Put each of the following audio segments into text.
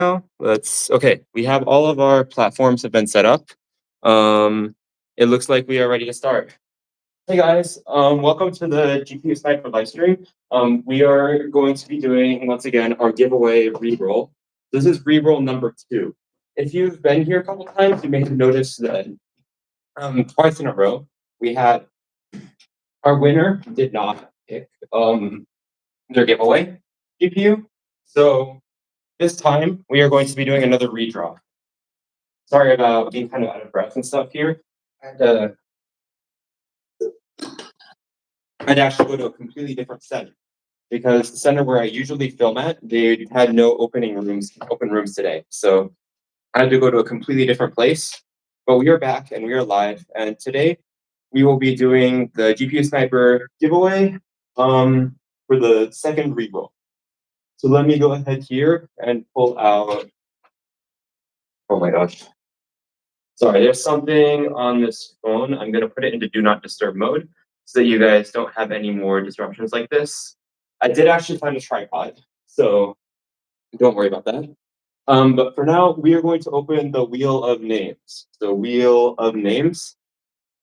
Now, okay, we have all of our platforms have been set up. It looks like we are ready to start. Hey guys, welcome to the GPU Sniper live stream. We are going to be doing once again our giveaway reroll. This is reroll number 2. If you've been here a couple times, you may have noticed that twice in a row we had our winner did not pick their giveaway GPU. So this time we are going to be doing another redraw. Sorry about being kind of out of breath and stuff here. And I'd actually go to a completely different center because the center where I usually film at, they had no open rooms today. So I had to go to a completely different place. But we are back and we are live. And today we will be doing the GPU Sniper giveaway for the second reroll. So let me go ahead here and pull out. Oh my gosh. Sorry, there's something on this phone. I'm going to put it into do not disturb mode so that you guys don't have any more disruptions like this. I did actually find a tripod, so don't worry about that. But for now, we are going to open the Wheel of Names. The Wheel of Names.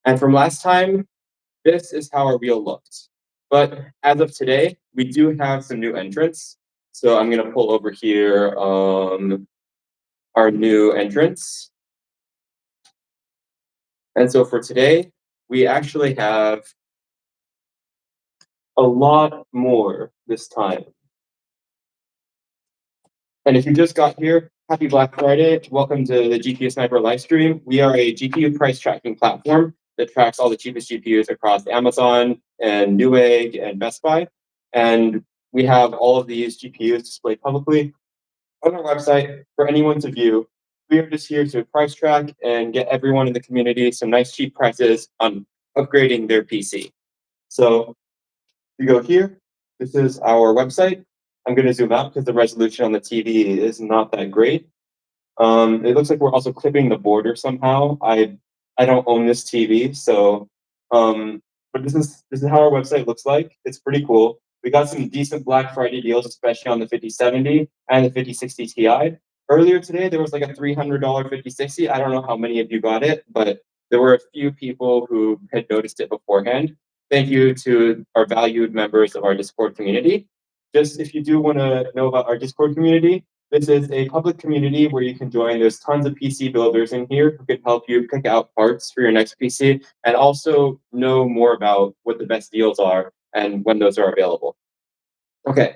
And from last time, this is how our wheel looked. But as of today, we do have some new entrants. So I'm going to pull over here our new entrants. And so for today, we actually have a lot more this time. And if you just got here, happy Black Friday. Welcome to the GPU Sniper live stream. We are a GPU price tracking platform that tracks all the cheapest GPUs across Amazon and Newegg and Best Buy. And we have all of these GPUs displayed publicly on our website for anyone to view. We are just here to price track and get everyone in the community some nice cheap prices on upgrading their PC. So you go here. This is our website. I'm going to zoom out because the resolution on the TV is not that great. It looks like we're also clipping the border somehow. I don't own this TV, so but this is how our website looks like. It's pretty cool. We got some decent Black Friday deals, especially on the 5070 and the 5060 Ti. Earlier today, there was like a $300 5060. I don't know how many of you got it, but there were a few people who had noticed it beforehand. Thank you to our valued members of our Discord community. Just if you do want to know about our Discord community, this is a public community where you can join. There's tons of PC builders in here who can help you pick out parts for your next PC and also know more about what the best deals are and when those are available. Okay,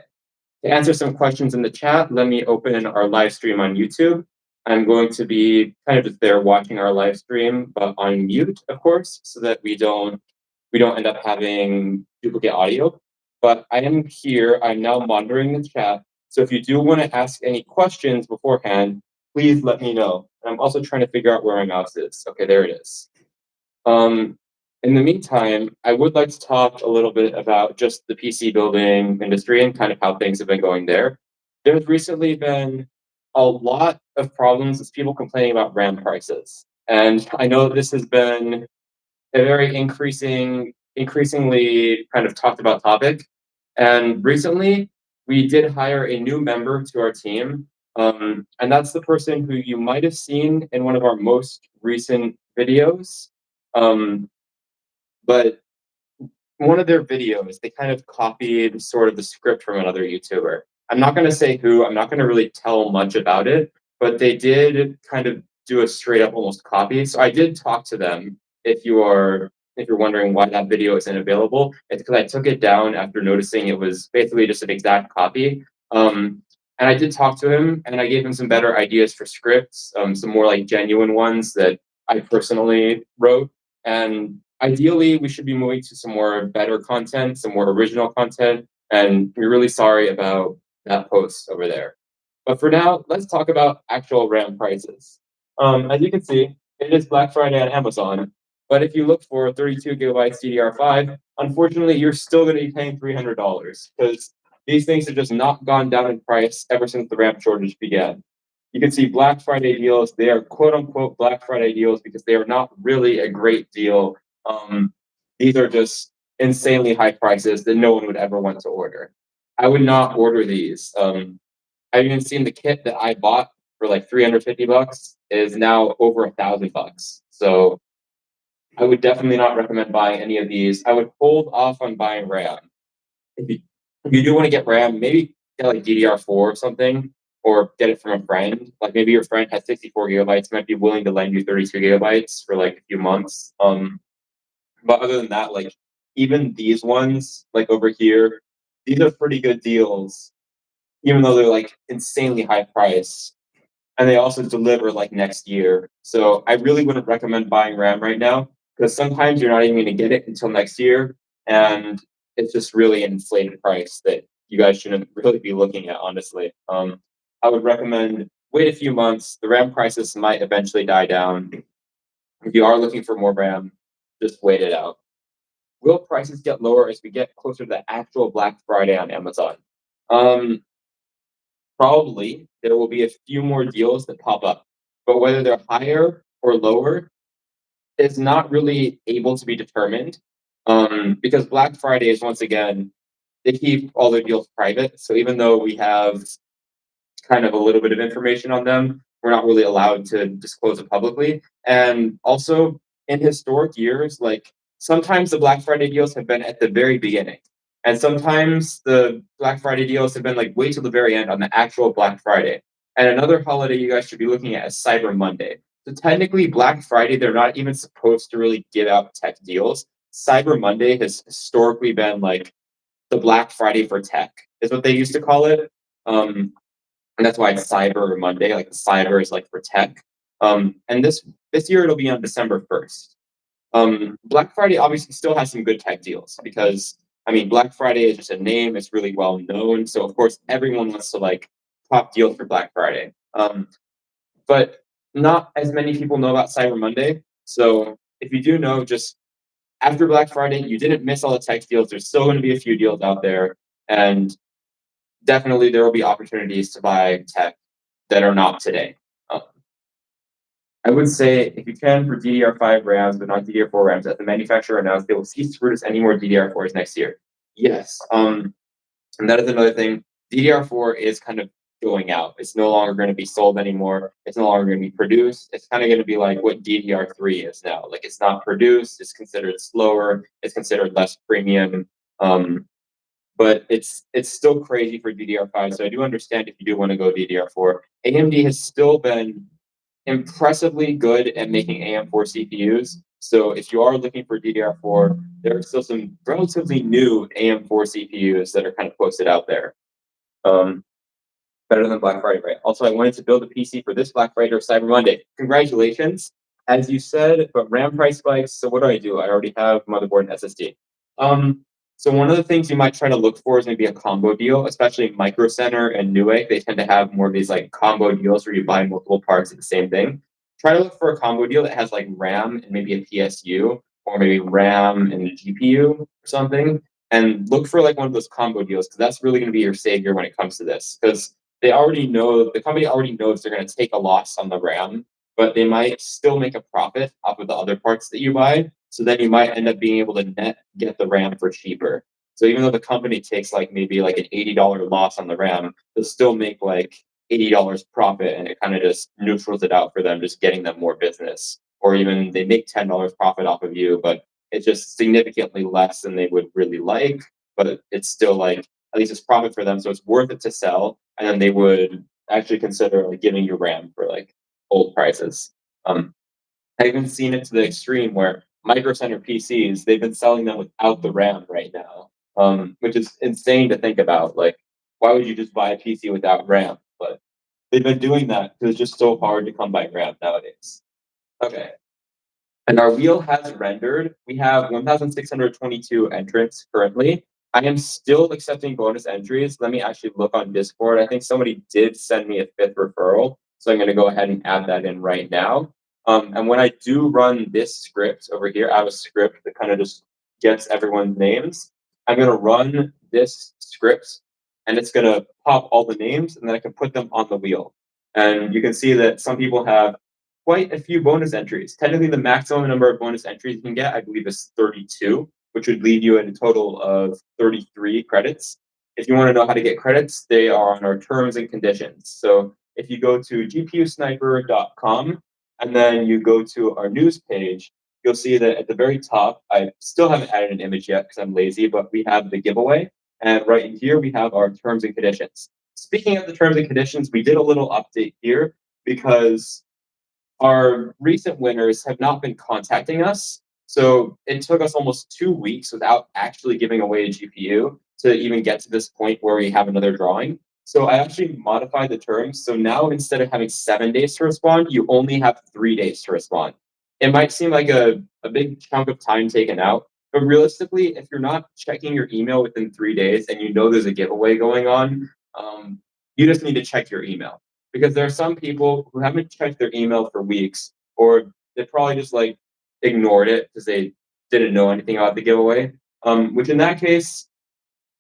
to answer some questions in the chat, let me open our live stream on YouTube. I'm going to be kind of just there watching our live stream, but on mute, of course, so that we don't end up having duplicate audio. But I am here. I'm now monitoring the chat. So if you do want to ask any questions beforehand, please let me know. And I'm also trying to figure out where my mouse is. Okay, there it is. In the meantime, I would like to talk a little bit about just the PC building industry and kind of how things have been going there. There's recently been a lot of problems with people complaining about RAM prices. And I know this has been a very increasingly kind of talked about topic. And recently, we did hire a new member to our team. And that's the person who you might have seen in one of our most recent videos. But one of their videos, they kind of copied sort of the script from another YouTuber. I'm not going to say who, I'm not going to really tell much about it, but they did kind of do a straight up almost copy. So I did talk to them. If you're wondering why that video isn't available, it's because I took it down after noticing it was basically just an exact copy. And I did talk to him, and I gave him some better ideas for scripts, some more like genuine ones that I personally wrote. And ideally, we should be moving to some more better content, some more original content. And we're really sorry about that post over there. But for now, let's talk about actual RAM prices. As you can see, it is Black Friday on Amazon. But if you look for 32 gigabytes DDR5, unfortunately, you're still going to be paying $300 because these things have just not gone down in price ever since the RAM shortage began. You can see Black Friday deals. They are quote unquote Black Friday deals because they are not really a great deal. These are just insanely high prices that no one would ever want to order. I would not order these. I've even seen the kit that I bought for like $350 is now over $1,000. So I would definitely not recommend buying any of these. I would hold off on buying RAM. If you, if you do want to get RAM, maybe get like DDR4 or something, or get it from a friend. Like maybe your friend has 64 gigabytes, might be willing to lend you 32 gigabytes for like a few months. But other than that, like even these ones, like over here, these are pretty good deals, even though they're like insanely high price. And they also deliver like next year. So I really wouldn't recommend buying RAM right now because sometimes you're not even going to get it until next year, and it's just really an inflated price that you guys shouldn't really be looking at. Honestly, I would recommend wait a few months. The RAM prices might eventually die down. If you are looking for more RAM, just wait it out. Will prices get lower as we get closer to the actual Black Friday on Amazon? Um, Probably there will be a few more deals that pop up, but whether they're higher or lower is not really able to be determined. Because Black Friday is once again, they keep all their deals private. So even though we have kind of a little bit of information on them. We're not really allowed to disclose it publicly. And also, in historic years, like sometimes the Black Friday deals have been at the very beginning. And sometimes the Black Friday deals have been like way till the very end on the actual Black Friday. And another holiday you guys should be looking at is Cyber Monday. So technically, Black Friday, they're not even supposed to really give out tech deals. Cyber Monday has historically been like the Black Friday for tech, is what they used to call it. Um, and that's why it's Cyber Monday. Like the cyber is like for tech. And this year it'll be on December 1st. Black Friday obviously still has some good tech deals because I mean Black Friday is just a name; it's really well known. So of course everyone wants to like top deals for Black Friday. But not as many people know about Cyber Monday. So if you do know, just after Black Friday, you didn't miss all the tech deals. There's still going to be a few deals out there, and definitely there will be opportunities to buy tech that are not today. Uh, I would say if you can for DDR5 RAMs, but not DDR4 RAMs, as the manufacturer announced, they will cease to produce any more DDR4s next year. Yes, and that is another thing. DDR4 is kind of going out. It's no longer going to be sold anymore. It's no longer going to be produced. It's kind of going to be like what DDR3 is now. Like it's not produced. It's considered slower. It's considered less premium. Um, but it's still crazy for DDR5. So I do understand if you do want to go DDR4. AMD has still been impressively good at making AM4 CPUs. So if you are looking for DDR4, there are still some relatively new AM4 CPUs that are kind of posted out there. Um, Better than Black Friday, right? Also, I wanted to build a PC for this Black Friday or Cyber Monday. Congratulations. As you said, but RAM price spikes. So what do? I already have motherboard and SSD. Um, so one of the things you might try to look for is maybe a combo deal, especially Micro Center and Newegg. They tend to have more of these like combo deals where you buy multiple parts of the same thing. Try to look for a combo deal that has like RAM and maybe a PSU, or maybe RAM and a GPU or something. And look for like one of those combo deals because that's really going to be your savior when it comes to this. Because the company already knows they're going to take a loss on the RAM, but they might still make a profit off of the other parts that you buy. So then you might end up being able to net get the RAM for cheaper. So even though the company takes like maybe like an $80 loss on the RAM, they'll still make like $80 profit, and it kind of just neutrals it out for them, just getting them more business. Or even they make $10 profit off of you, but it's just significantly less than they would really like. But it's still like at least it's profit for them, so it's worth it to sell. And then they would actually consider like giving you RAM for like old prices. Um, I've even seen it to the extreme where Micro Center PCs they've been selling them without the RAM right now, which is insane to think about. Like, why would you just buy a PC without RAM? But they've been doing that because it's just so hard to come by RAM nowadays. Okay, and our wheel has rendered. We have 1,622 entrants currently. I am still accepting bonus entries. Let me actually look on Discord. I think somebody did send me a fifth referral. So I'm going to go ahead and add that in right now. And when I do run this script over here, I have a script that kind of just gets everyone's names. I'm going to run this script and it's going to pop all the names and then I can put them on the wheel. And you can see that some people have quite a few bonus entries. Technically, the maximum number of bonus entries you can get, I believe, is 32, which would leave you in a total of 33 credits. If you want to know how to get credits, they are on our terms and conditions. So if you go to gpusniper.com and then you go to our news page, you'll see that at the very top, I still haven't added an image yet because I'm lazy, but we have the giveaway. And right in here, we have our terms and conditions. Speaking of the terms and conditions, we did a little update here because our recent winners have not been contacting us. So it took us almost 2 weeks without actually giving away a GPU to even get to this point where we have another drawing. So I actually modified the terms. So now instead of having 7 days to respond, you only have 3 days to respond. It might seem like a big chunk of time taken out, but realistically, if you're not checking your email within 3 days and you know there's a giveaway going on, you just need to check your email because there are some people who haven't checked their email for weeks, or they probably just like ignored it because they didn't know anything about the giveaway. Which in that case,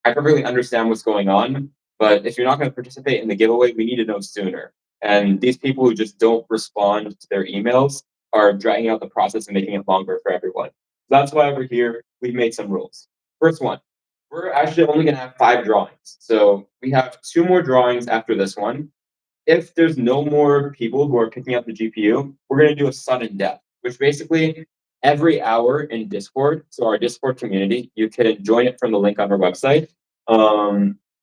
I perfectly understand what's going on. But if you're not going to participate in the giveaway, we need to know sooner. And these people who just don't respond to their emails are dragging out the process and making it longer for everyone. So that's why over here we've made some rules. First one, we're actually only going to have 5 drawings. So we have 2 more drawings after this one. If there's no more people who are picking up the GPU, we're going to do a sudden death, which basically every hour in Discord, so our Discord community, you can join it from the link on our website.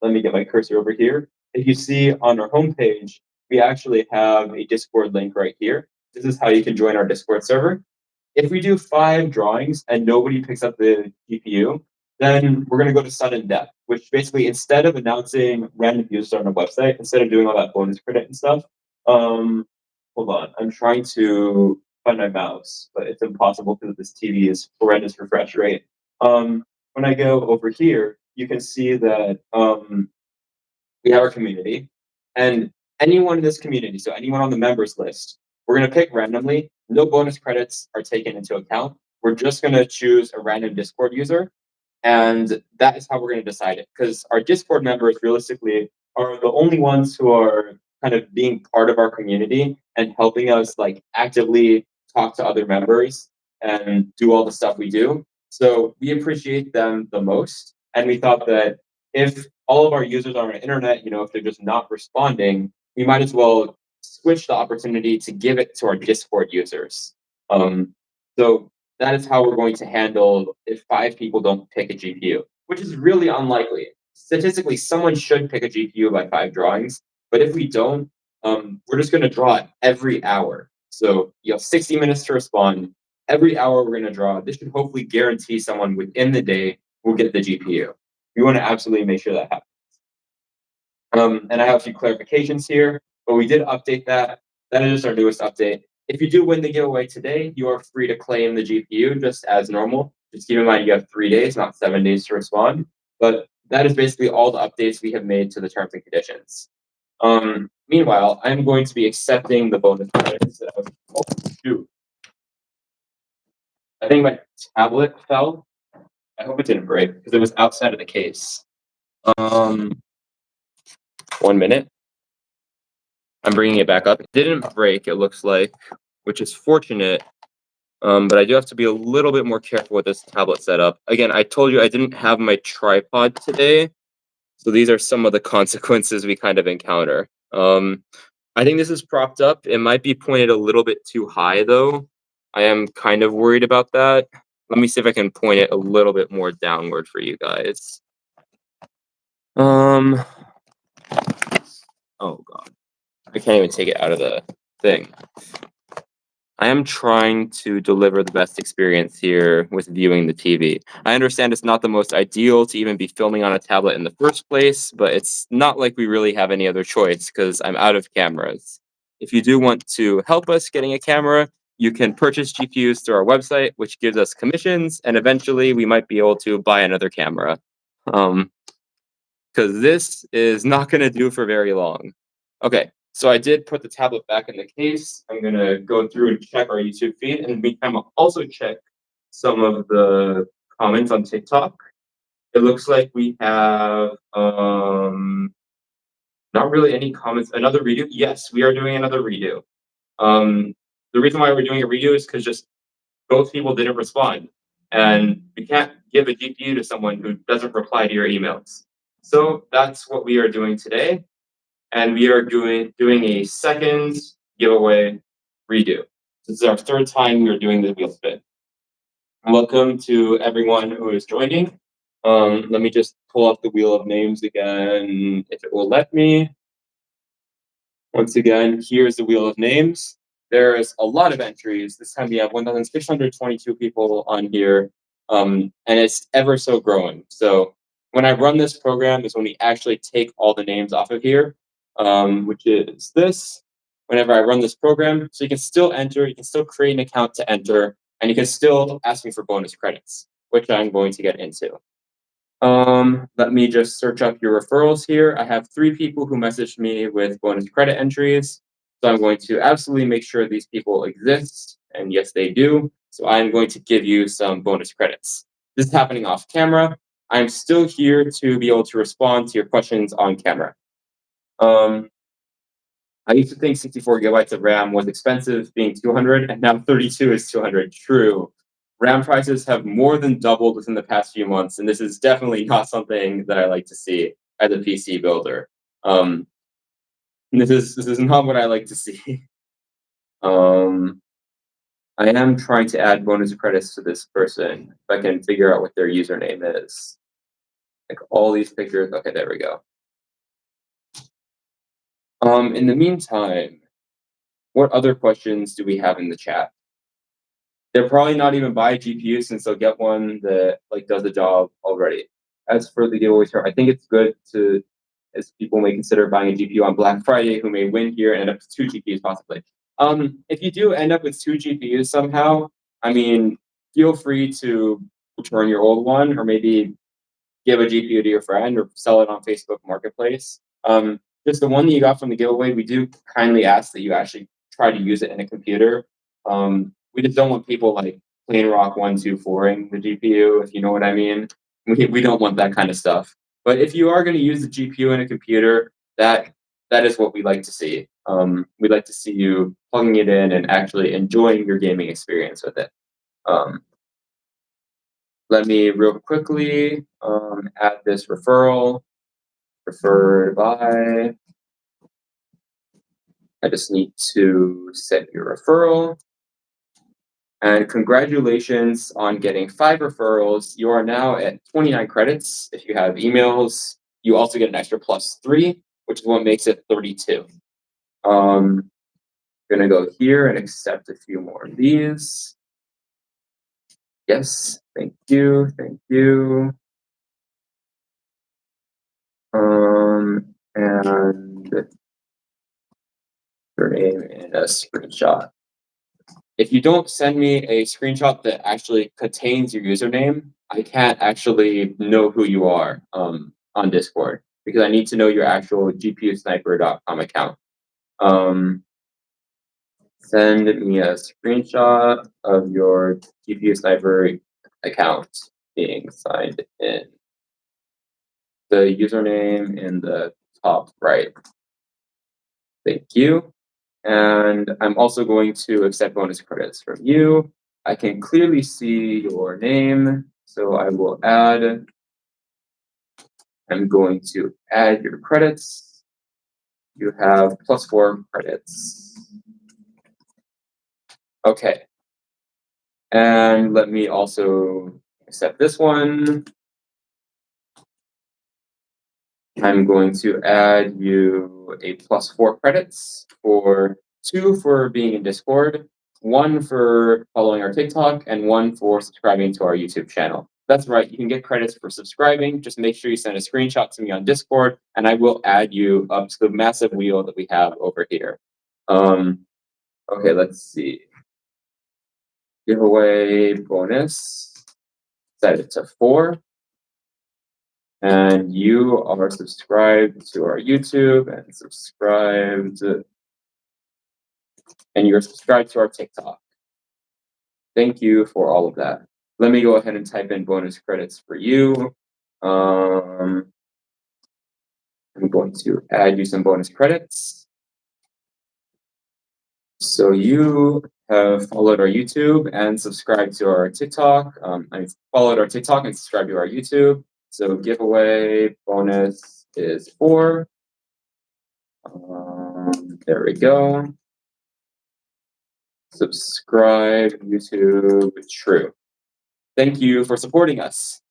Let me get my cursor over here. If you see on our homepage, we actually have a Discord link right here. This is how you can join our Discord server. If we do 5 drawings and nobody picks up the GPU, then we're going to go to sudden death, which basically instead of announcing random users on our website, instead of doing all that bonus credit and stuff, hold on, I'm trying to find my mouse, but it's impossible because this TV is horrendous refresh rate. When I go over here, you can see that we have our community, and anyone in this community, so anyone on the members list, we're going to pick randomly. No bonus credits are taken into account. We're just going to choose a random Discord user, and that is how we're going to decide it. Because our Discord members realistically are the only ones who are kind of being part of our community and helping us like actively talk to other members and do all the stuff we do. So we appreciate them the most. And we thought that if all of our users on our internet, if they're just not responding, we might as well switch the opportunity to give it to our Discord users. So that is how we're going to handle if 5 people don't pick a GPU, which is really unlikely. Statistically, someone should pick a GPU by 5 drawings, but if we don't, we're just going to draw it every hour. So you have 60 minutes to respond. Every hour we're going to draw. This should hopefully guarantee someone within the day will get the GPU. We want to absolutely make sure that happens. And I have a few clarifications here, but we did update that. That is just our newest update. If you do win the giveaway today, you are free to claim the GPU just as normal. Just keep in mind you have 3 days, not 7 days to respond. But that is basically all the updates we have made to the terms and conditions. Meanwhile, I'm going to be accepting the bonus credits. Oh, shoot. I think my tablet fell. I hope it didn't break because it was outside of the case. 1 minute. I'm bringing it back up. It didn't break, it looks like, which is fortunate. But I do have to be a little bit more careful with this tablet setup. Again, I told you I didn't have my tripod today. So these are some of the consequences we kind of encounter. I think this is propped up. It might be pointed a little bit too high, though. I am kind of worried about that. Let me see if I can point it a little bit more downward for you guys. Oh, God. I can't even take it out of the thing. I am trying to deliver the best experience here with viewing the TV. I understand it's not the most ideal to even be filming on a tablet in the first place, but it's not like we really have any other choice because I'm out of cameras. If you do want to help us getting a camera, you can purchase GPUs through our website, which gives us commissions, and eventually we might be able to buy another camera. Because this is not going to do for very long. Okay, so I did put the tablet back in the case. I'm going to go through and check our YouTube feed. And in the meantime, I'll also check some of the comments on TikTok. It looks like we have not really any comments. Another redo? Yes, we are doing another redo. The reason why we're doing a redo is because just both people didn't respond. And we can't give a GPU to someone who doesn't reply to your emails. So that's what we are doing today. And we are doing a second giveaway redo. This is our third time we are doing the wheel spin. Welcome to everyone who is joining. Let me just pull up the wheel of names again, if it will let me. Once again, here's the wheel of names. There's a lot of entries. This time we have 1,622 people on here, and it's ever so growing. So when I run this program is when we actually take all the names off of here, which is this. Whenever I run this program, so you can still enter, you can still create an account to enter, and you can still ask me for bonus credits, which I'm going to get into. Let me just search up your referrals here. I have 3 people who messaged me with bonus credit entries. So I'm going to absolutely make sure these people exist. And yes, they do. So I'm going to give you some bonus credits. This is happening off camera. I'm still here to be able to respond to your questions on camera. I used to think 64 gigabytes of RAM was expensive, being 200, and now 32 is 200. True. RAM prices have more than doubled within the past few months, and this is definitely not something that I like to see as a PC builder. Um, this is not what I like to see. Um, I am trying to add bonus credits to this person if I can figure out what their username is. Like all these pictures. Okay, there we go. In the meantime, what other questions do we have in the chat? They'll probably not even buy a GPU since they'll get one that like does the job already. As for the giveaway start, I think it's good to, as people may consider buying a GPU on Black Friday, who may win here and end up with 2 GPUs possibly. If you do end up with 2 GPUs somehow, I mean, feel free to return your old one, or maybe give a GPU to your friend or sell it on Facebook Marketplace. Just the one that you got from the giveaway, we do kindly ask that you actually try to use it in a computer. We just don't want people like plain rock 124ing the GPU, if you know what I mean. We don't want that kind of stuff. But if you are going to use the GPU in a computer, that is what we like to see. We'd like to see you plugging it in and actually enjoying your gaming experience with it. Let me real quickly add this referral, referred by. I just need to set your referral. And congratulations on getting 5 referrals. You are now at 29 credits. If you have emails, you also get an extra +3, which is what makes it 32. I'm gonna go here and accept a few more of these. Yes, thank you, thank you. And your name and a screenshot. If you don't send me a screenshot that actually contains your username, I can't actually know who you are on Discord, because I need to know your actual GPUsniper.com account. Send me a screenshot of your GPU Sniper account being signed in. The username in the top right. Thank you. And I'm also going to accept bonus credits from you. I can clearly see your name, so I will add. I'm going to add your credits. You have +4 credits. Okay. And let me also accept this one. I'm going to add you a +4 credits for 2 for being in Discord, 1 for following our TikTok, and 1 for subscribing to our YouTube channel. That's right, you can get credits for subscribing. Just make sure you send a screenshot to me on Discord, and I will add you up to the massive wheel that we have over here. Okay, let's see. Giveaway bonus, set it to 4. And you are subscribed to our YouTube and you're subscribed to our TikTok. Thank you for all of that. Let me go ahead and type in bonus credits for you. I'm going to add you some bonus credits. So you have followed our YouTube and subscribed to our TikTok. Followed our TikTok and subscribed to our YouTube. So giveaway bonus is 4. There we go. Subscribe, YouTube, true. Thank you for supporting us.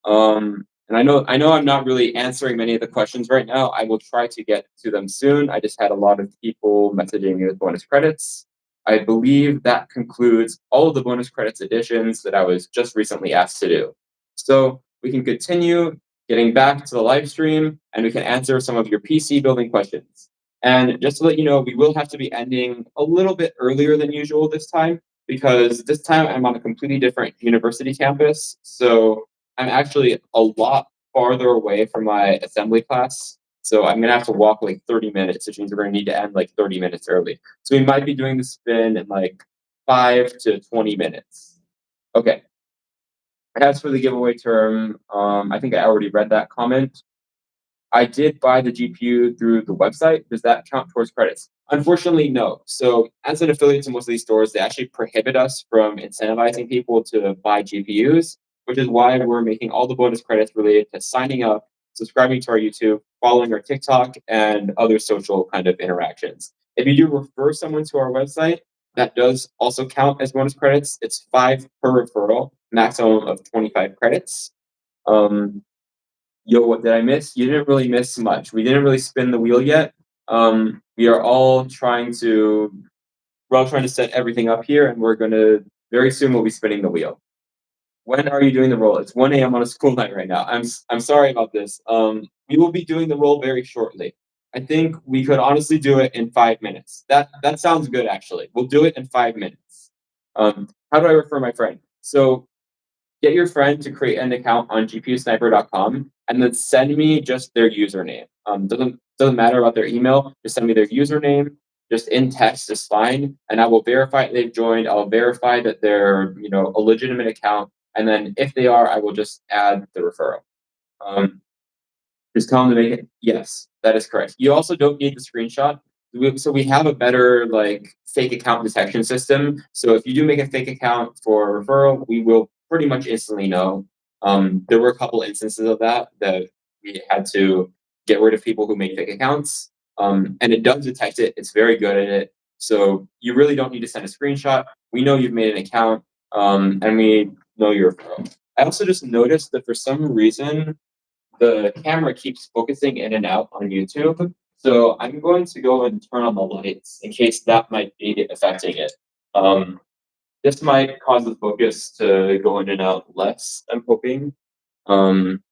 And I know I'm not really answering many of the questions right now. I will try to get to them soon. I just had a lot of people messaging me with bonus credits. I believe that concludes all of the bonus credits additions that I was just recently asked to do. So we can continue getting back to the live stream and we can answer some of your PC building questions. And just to let you know, we will have to be ending a little bit earlier than usual this time because this time I'm on a completely different university campus. So I'm actually a lot farther away from my assembly class. So I'm gonna have to walk like 30 minutes, which means we're gonna need to end like 30 minutes early. So we might be doing the spin in like 5 to 20 minutes. Okay. As for the giveaway term, I think I already read that comment. I did buy the GPU through the website. Does that count towards credits? Unfortunately, no. So, as an affiliate to most of these stores, they actually prohibit us from incentivizing people to buy GPUs, which is why we're making all the bonus credits related to signing up, subscribing to our YouTube, following our TikTok, and other social kind of interactions. If you do refer someone to our website, that does also count as bonus credits. It's 5 per referral, maximum of 25 credits. Um, Yo, what did I miss? You didn't really miss much. We didn't really spin the wheel yet. We are all trying to we're all trying to set everything up here, and we're gonna very soon we'll be spinning the wheel. When are you doing the roll? It's 1 a.m. on a school night right now. I'm sorry about this. We will be doing the roll very shortly. I think we could honestly do it in 5 minutes. That sounds good actually. We'll do it in 5 minutes. How do I refer my friend? So get your friend to create an account on gpusniper.com and then send me just their username. Doesn't matter about their email. Just send me their username. Just in text is fine, and I will verify they've joined. I'll verify that they're a legitimate account, and then if they are, I will just add the referral. Um, just tell them to make it. Yes, that is correct. You also don't need the screenshot. So we have a better like fake account detection system. So if you do make a fake account for a referral, we will pretty much instantly know. There were a couple instances of that we had to get rid of people who make fake accounts. And it does detect it. It's very good at it. So you really don't need to send a screenshot. We know you've made an account, and we know your referral. I also just noticed that for some reason the camera keeps focusing in and out on YouTube. So I'm going to go and turn on the lights in case that might be affecting it. Um, this might cause the focus to go in and out less, I'm hoping. Um,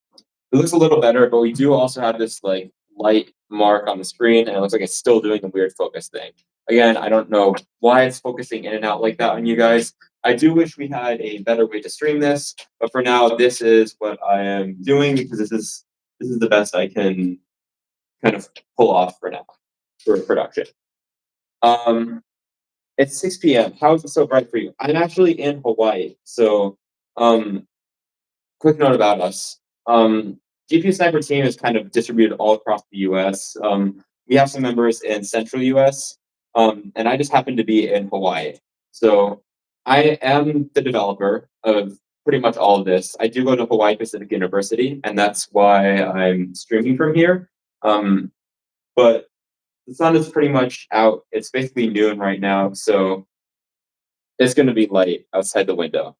it looks a little better, but we do also have this like light mark on the screen, and it looks like it's still doing the weird focus thing. Again, I don't know why it's focusing in and out like that on you guys. I do wish we had a better way to stream this, but for now, this is what I am doing because this is the best I can kind of pull off for now for production. Um, it's 6 p.m. How is it so bright for you? I'm actually in Hawaii, so um, quick note about us. GPU Sniper team is kind of distributed all across the US. We have some members in central US, and I just happen to be in Hawaii. So I am the developer of pretty much all of this. I do go to Hawaii Pacific University, and that's why I'm streaming from here. But the sun is pretty much out. It's basically noon right now, so it's going to be light outside the window.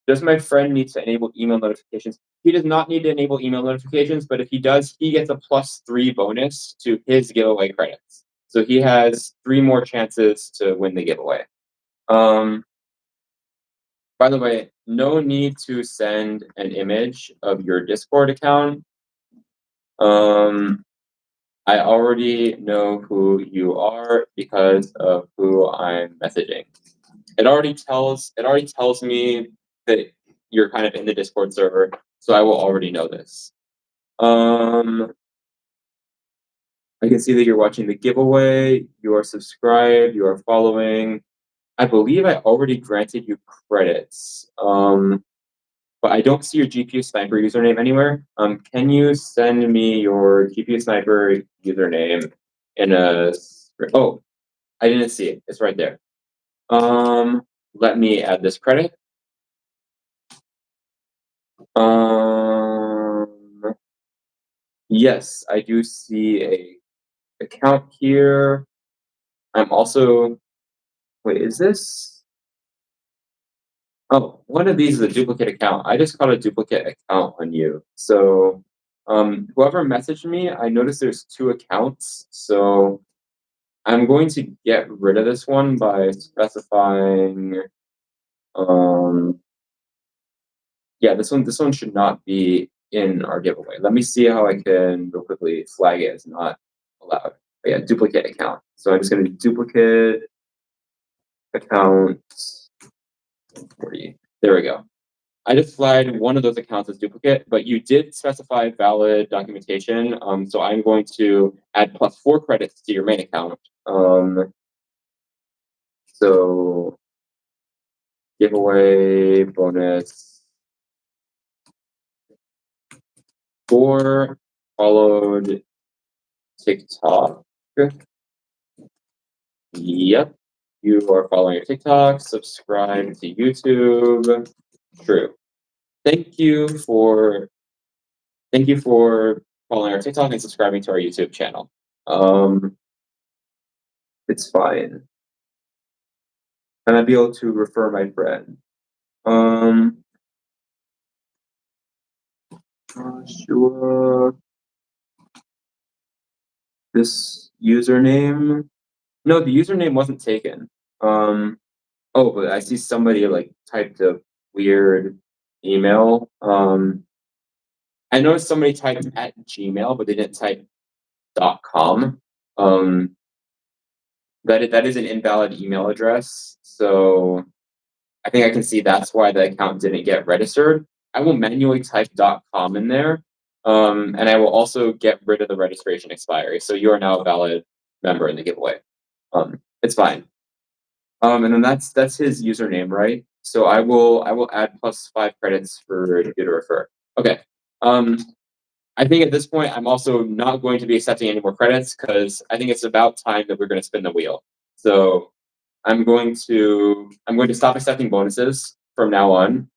Does my friend need to enable email notifications? He does not need to enable email notifications, but if he does, he gets a +3 bonus to his giveaway credits. So he has 3 more chances to win the giveaway. By the way, no need to send an image of your Discord account. I already know who you are because of who I'm messaging. It already tells me that you're kind of in the Discord server, so I will already know this. I can see that you're watching the giveaway, you are subscribed, you are following. I believe I already granted you credits. But I don't see your GPU Sniper username anywhere. Can you send me your GPU Sniper username in a? Oh, I didn't see it. It's right there. Let me add this credit. Yes, I do see a account here. I'm also, wait, is this? Oh, one of these is a duplicate account. I just got a duplicate account on you. So, whoever messaged me, I noticed there's two accounts. So I'm going to get rid of this one by specifying, um, yeah, this one should not be in our giveaway. Let me see how I can real quickly flag it as not allowed. But yeah, duplicate account. So I'm just going to duplicate account 40. There we go. I just flagged one of those accounts as duplicate, but you did specify valid documentation. So I'm going to add +4 credits to your main account. So giveaway bonus 4 followed TikTok. Yep. You are following your TikTok. Subscribe to YouTube. True. Thank you for following our TikTok and subscribing to our YouTube channel. It's fine. And I'd be able to refer my friend. Joshua. This username. No, the username wasn't taken. Oh, but I see somebody like typed a weird email. I noticed somebody typed at Gmail, but they didn't type .com. That is an invalid email address. So I think I can see that's why the account didn't get registered. I will manually type .com in there, and I will also get rid of the registration expiry. So you are now a valid member in the giveaway. It's fine. And then that's his username, right? So I will add +5 credits for you to refer. Okay. I think at this point I'm also not going to be accepting any more credits because I think it's about time that we're going to spin the wheel. So I'm going to stop accepting bonuses from now on.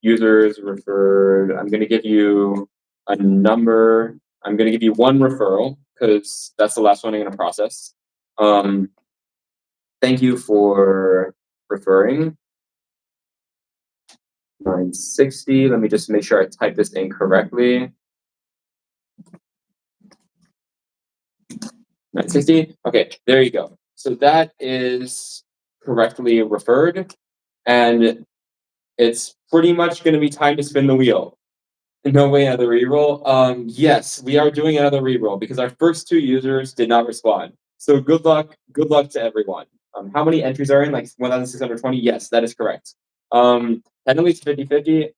Users referred. I'm going to give you a number. I'm going to give you one referral because that's the last one I'm going to process. Thank you for referring. 960. Let me just make sure I type this in correctly. 960. Okay, there you go. So that is correctly referred, and it's pretty much going to be time to spin the wheel. No way, another reroll. Yes, we are doing another reroll because our first two users did not respond. So good luck. Good luck to everyone. How many entries are in? Like 1,620? Yes, that is correct. Technically it's 50-50.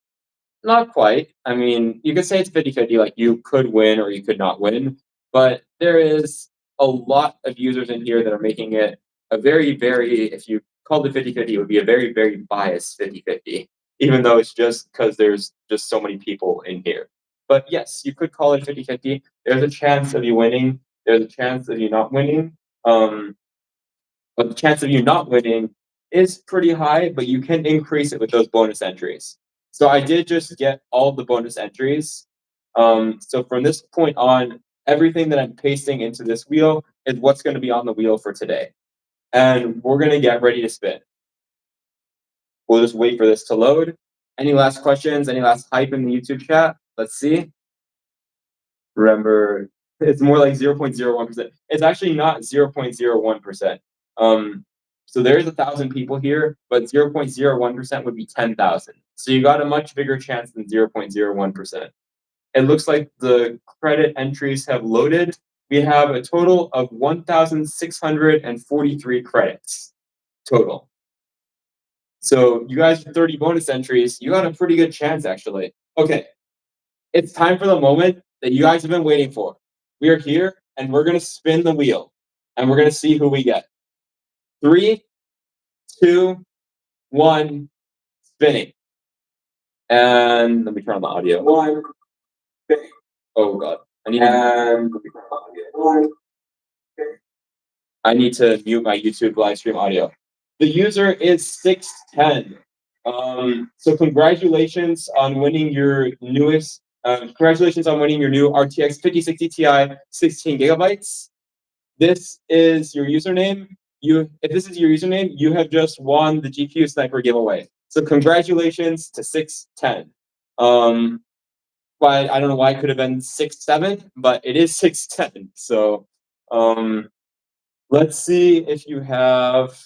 Not quite. I mean, you could say it's 50-50, like you could win or you could not win, but there is a lot of users in here that are making it a very, very, if you called it 50-50, it would be a very, very biased 50-50, even though it's just because there's just so many people in here. But yes, you could call it 50-50. There's a chance of you winning, there's a chance of you not winning. But the chance of you not winning is pretty high, but you can increase it with those bonus entries. So I did just get all the bonus entries. So from this point on, everything that I'm pasting into this wheel is what's going to be on the wheel for today. And we're going to get ready to spin. We'll just wait for this to load. Any last questions? Any last hype in the YouTube chat? Let's see. Remember, it's more like 0.01%. It's actually not 0.01%. So there's 1,000 people here, but 0.01% would be 10,000. So you got a much bigger chance than 0.01%. It looks like the credit entries have loaded. We have a total of 1,643 credits total. So you guys with 30 bonus entries, you got a pretty good chance actually. Okay, it's time for the moment that you guys have been waiting for. We are here and we're gonna spin the wheel and we're gonna see who we get. 3, 2, 1, spinning. And let me turn on the audio. One, spinning. Oh god. I need to mute my YouTube live stream audio. The user is 610. So congratulations on winning your newest Congratulations on winning your new RTX 5060 Ti 16 gigabytes. This is your username. If this is your username, you have just won the GPU Sniper giveaway. So congratulations to 610. But I don't know why it could have been 67, but it is 610. So let's see if you have.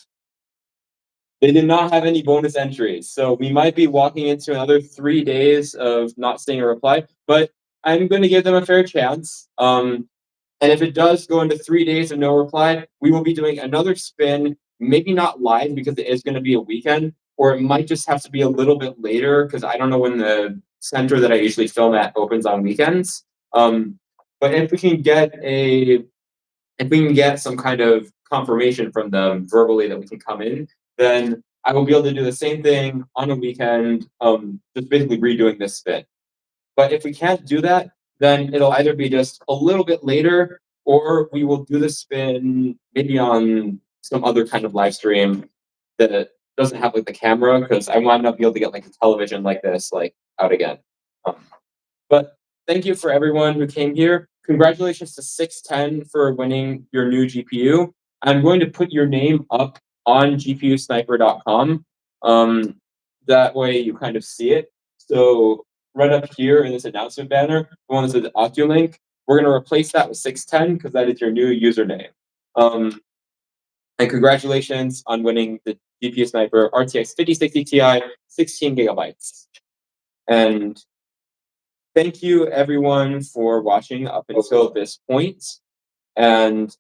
They did not have any bonus entries, so we might be walking into another 3 days of not seeing a reply. But I'm going to give them a fair chance. And if it does go into 3 days of no reply, we will be doing another spin, maybe not live because it is going to be a weekend, or it might just have to be a little bit later because I don't know when the center that I usually film at opens on weekends. But if we can get some kind of confirmation from them verbally that we can come in, then I will be able to do the same thing on a weekend, just basically redoing this spin. But if we can't do that, then it'll either be just a little bit later, or we will do the spin maybe on some other kind of live stream that doesn't have like the camera, because I want to be able to get like a television like this, like out again. Um, but thank you for everyone who came here. Congratulations to 610 for winning your new GPU. I'm going to put your name up on gpusniper.com. That way you kind of see it. So right up here in this announcement banner, the one that says OcuLink, we're going to replace that with 610 because that is your new username. And congratulations on winning the GPU Sniper RTX 5060 Ti 16 gigabytes. And thank you everyone for watching up until this point. And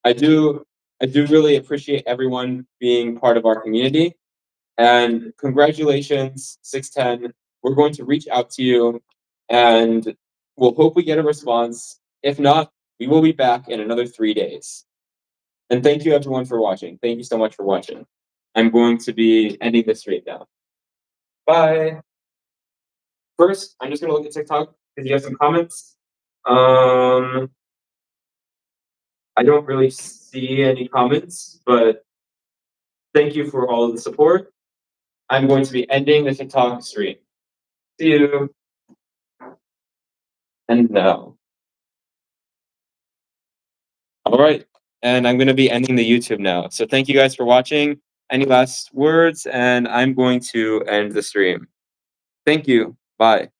I do really appreciate everyone being part of our community. And congratulations, 610. We're going to reach out to you and we'll hope we get a response. If not, we will be back in another 3 days. And thank you everyone for watching. Thank you so much for watching. I'm going to be ending this stream now. Bye. First, I'm just going to look at TikTok because you have some comments. I don't really see any comments, but thank you for all of the support. I'm going to be ending the TikTok stream. See you. And now. All right. And I'm going to be ending the YouTube now. So thank you guys for watching. Any last words? And I'm going to end the stream. Thank you. Bye.